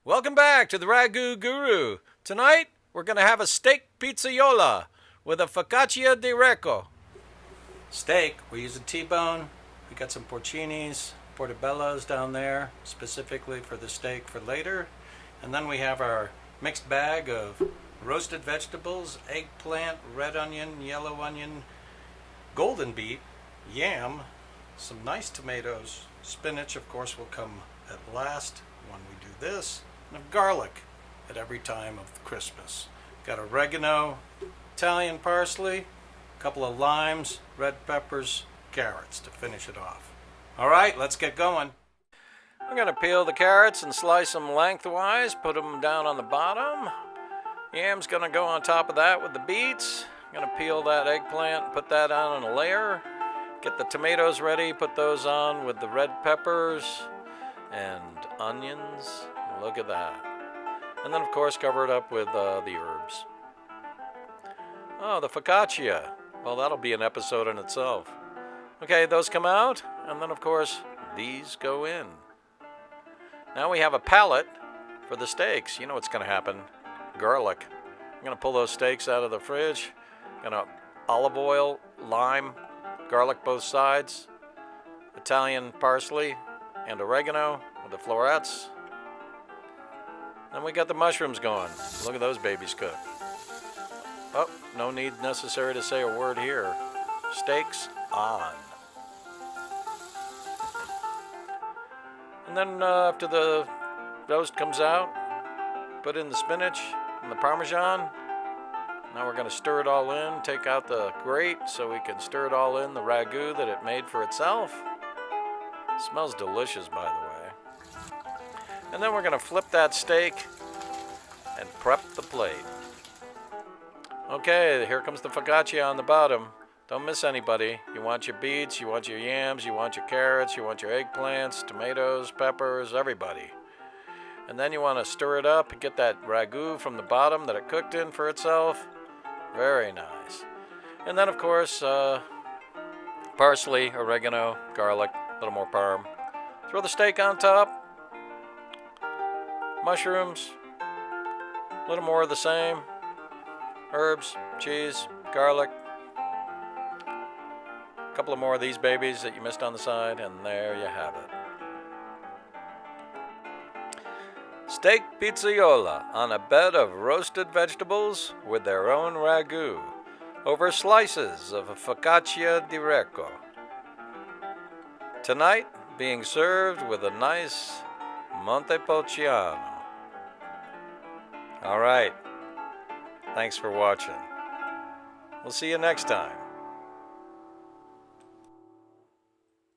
Welcome back to the Ragu Guru. Tonight, we're going to have a steak pizzaiola with a Focaccia di Recco. Steak, we're using T-bone. We got some porcinis, portobellos down there, specifically for the steak for later. And then we have our mixed bag of roasted vegetables, eggplant, red onion, yellow onion, golden beet, yam, some nice tomatoes. Spinach, of course, will come at last when we do this. And garlic at every time of Christmas. Got oregano, Italian parsley, a couple of limes, red peppers, carrots to finish it off. All right, let's get going. I'm going to peel the carrots and slice them lengthwise, put them down on the bottom. Yam's going to go on top of that with the beets. I'm going to peel that eggplant, put that on in a layer. Get the tomatoes ready, put those on with the red peppers and onions. Look at that. And then, of course, cover it up with the herbs. Oh, the focaccia. Well, that'll be an episode in itself. Okay, those come out, and then, of course, these go in. Now we have a palette for the steaks. You know what's going to happen. Garlic. I'm going to pull those steaks out of the fridge. Going to olive oil, lime, garlic both sides, Italian parsley, and oregano with the fleurettes. Then we got the mushrooms going. Look at those babies cook. Oh, no need necessary to say a word here. Steaks on. And then after the roast comes out, put in the spinach and the Parmesan. Now we're going to stir it all in, take out the grate so we can stir it all in, the ragu that it made for itself. It smells delicious, by the way. And then we're going to flip that steak and prep the plate. Okay, here comes the focaccia on the bottom. Don't miss anybody. You want your beets, you want your yams, you want your carrots, you want your eggplants, tomatoes, peppers, everybody. And then you want to stir it up and get that ragu from the bottom that it cooked in for itself. Very nice. And then, of course, parsley, oregano, garlic, a little more parm. Throw the steak on top. Mushrooms, a little more of the same, herbs, cheese, garlic, a couple of more of these babies that you missed on the side, and there you have it. Steak pizzaiola on a bed of roasted vegetables with their own ragu over slices of a Focaccia di Recco. Tonight, being served with a nice Montepulciano. All right. Thanks for watching. We'll see you next time.